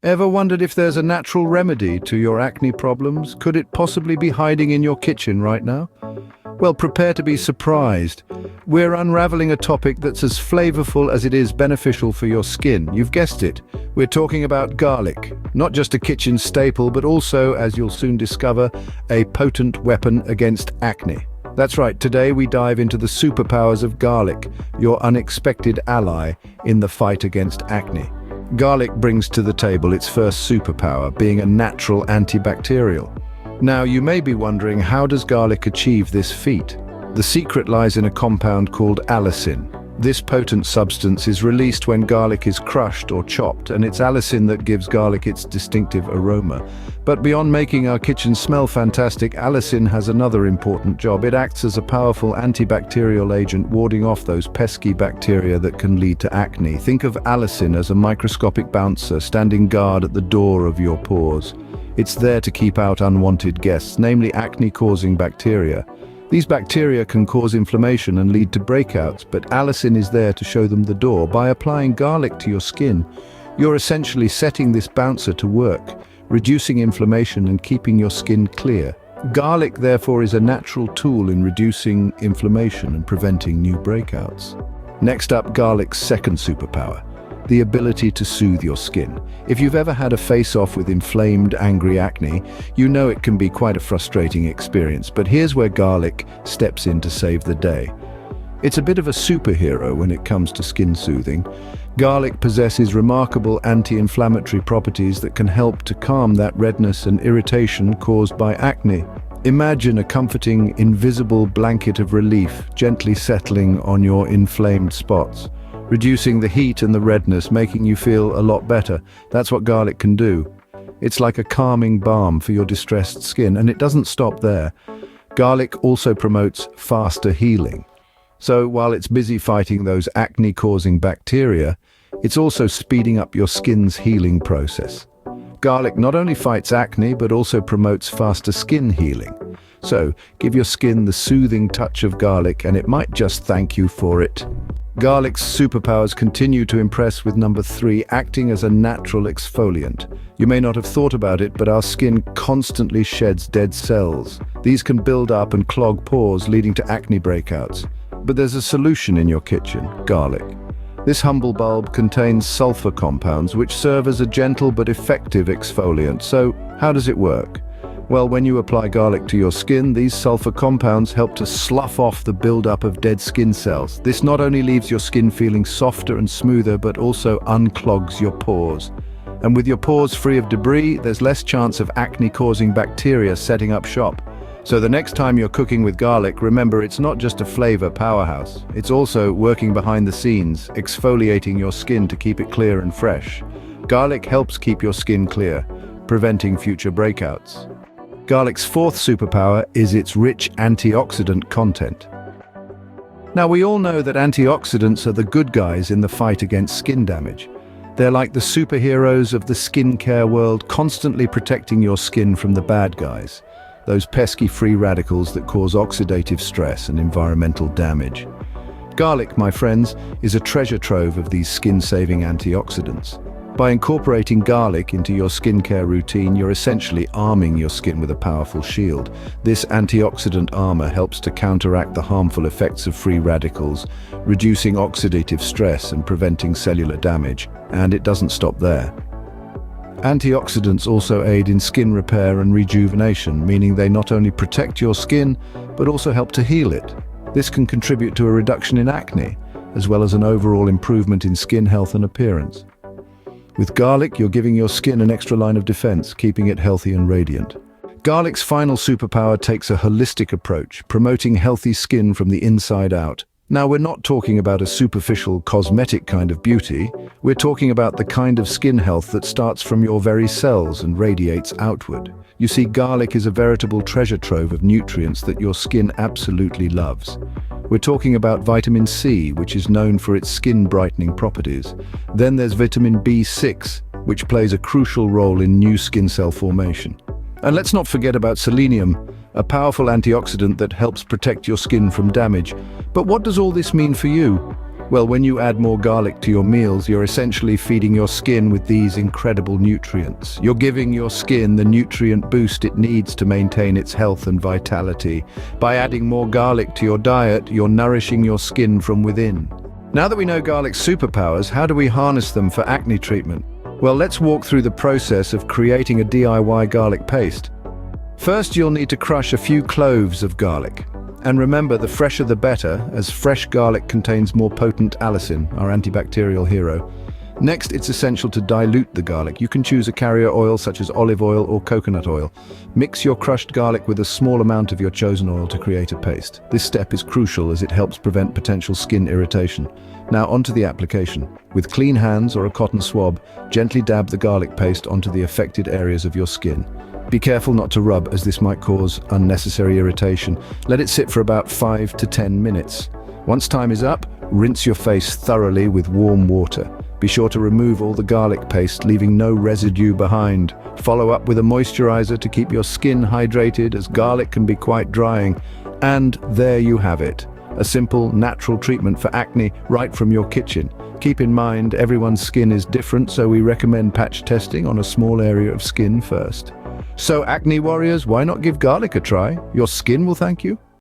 Ever wondered if there's a natural remedy to your acne problems? Could it possibly be hiding in your kitchen right now? Well, prepare to be surprised. We're unraveling a topic that's as flavorful as it is beneficial for your skin. You've guessed it. We're talking about garlic. Not just a kitchen staple, but also, as you'll soon discover, a potent weapon against acne. That's right, today we dive into the superpowers of garlic, your unexpected ally in the fight against acne. Garlic brings to the table its first superpower, being a natural antibacterial. Now, you may be wondering, how does garlic achieve this feat? The secret lies in a compound called allicin. This potent substance is released when garlic is crushed or chopped, and it's allicin that gives garlic its distinctive aroma. But beyond making our kitchen smell fantastic, allicin has another important job. It acts as a powerful antibacterial agent, warding off those pesky bacteria that can lead to acne. Think of allicin as a microscopic bouncer standing guard at the door of your pores. It's there to keep out unwanted guests, namely acne-causing bacteria. These bacteria can cause inflammation and lead to breakouts, but allicin is there to show them the door. By applying garlic to your skin, you're essentially setting this bouncer to work, reducing inflammation and keeping your skin clear. Garlic, therefore, is a natural tool in reducing inflammation and preventing new breakouts. Next up, garlic's second superpower: the ability to soothe your skin. If you've ever had a face-off with inflamed, angry acne, you know it can be quite a frustrating experience, but here's where garlic steps in to save the day. It's a bit of a superhero when it comes to skin soothing. Garlic possesses remarkable anti-inflammatory properties that can help to calm that redness and irritation caused by acne. Imagine a comforting, invisible blanket of relief gently settling on your inflamed spots, reducing the heat and the redness, making you feel a lot better. That's what garlic can do. It's like a calming balm for your distressed skin, and it doesn't stop there. Garlic also promotes faster healing. So while it's busy fighting those acne-causing bacteria, it's also speeding up your skin's healing process. Garlic not only fights acne, but also promotes faster skin healing. So give your skin the soothing touch of garlic, and it might just thank you for it. Garlic's superpowers continue to impress with number 3, acting as a natural exfoliant. You may not have thought about it, but our skin constantly sheds dead cells. These can build up and clog pores, leading to acne breakouts. But there's a solution in your kitchen: garlic. This humble bulb contains sulfur compounds, which serve as a gentle but effective exfoliant. So, how does it work? Well, when you apply garlic to your skin, these sulfur compounds help to slough off the buildup of dead skin cells. This not only leaves your skin feeling softer and smoother, but also unclogs your pores. And with your pores free of debris, there's less chance of acne-causing bacteria setting up shop. So the next time you're cooking with garlic, remember, it's not just a flavor powerhouse. It's also working behind the scenes, exfoliating your skin to keep it clear and fresh. Garlic helps keep your skin clear, preventing future breakouts. Garlic's fourth superpower is its rich antioxidant content. Now, we all know that antioxidants are the good guys in the fight against skin damage. They're like the superheroes of the skincare world, constantly protecting your skin from the bad guys, those pesky free radicals that cause oxidative stress and environmental damage. Garlic, my friends, is a treasure trove of these skin-saving antioxidants. By incorporating garlic into your skincare routine, you're essentially arming your skin with a powerful shield. This antioxidant armor helps to counteract the harmful effects of free radicals, reducing oxidative stress and preventing cellular damage. And it doesn't stop there. Antioxidants also aid in skin repair and rejuvenation, meaning they not only protect your skin, but also help to heal it. This can contribute to a reduction in acne, as well as an overall improvement in skin health and appearance. With garlic, you're giving your skin an extra line of defense, keeping it healthy and radiant. Garlic's final superpower takes a holistic approach, promoting healthy skin from the inside out. Now, we're not talking about a superficial, cosmetic kind of beauty. We're talking about the kind of skin health that starts from your very cells and radiates outward. You see, garlic is a veritable treasure trove of nutrients that your skin absolutely loves. We're talking about vitamin C, which is known for its skin-brightening properties. Then there's vitamin B6, which plays a crucial role in new skin cell formation. And let's not forget about selenium, a powerful antioxidant that helps protect your skin from damage. But what does all this mean for you? Well, when you add more garlic to your meals, you're essentially feeding your skin with these incredible nutrients. You're giving your skin the nutrient boost it needs to maintain its health and vitality. By adding more garlic to your diet, you're nourishing your skin from within. Now that we know garlic's superpowers, how do we harness them for acne treatment? Well, let's walk through the process of creating a DIY garlic paste. First, you'll need to crush a few cloves of garlic. And remember, the fresher the better, as fresh garlic contains more potent allicin, our antibacterial hero. Next, it's essential to dilute the garlic. You can choose a carrier oil such as olive oil or coconut oil. Mix your crushed garlic with a small amount of your chosen oil to create a paste. This step is crucial as it helps prevent potential skin irritation. Now onto the application. With clean hands or a cotton swab, gently dab the garlic paste onto the affected areas of your skin. Be careful not to rub, as this might cause unnecessary irritation. Let it sit for about 5 to 10 minutes. Once time is up, rinse your face thoroughly with warm water. Be sure to remove all the garlic paste, leaving no residue behind. Follow up with a moisturizer to keep your skin hydrated, as garlic can be quite drying. And there you have it. A simple, natural treatment for acne right from your kitchen. Keep in mind, everyone's skin is different, so we recommend patch testing on a small area of skin first. So acne warriors, why not give garlic a try? Your skin will thank you.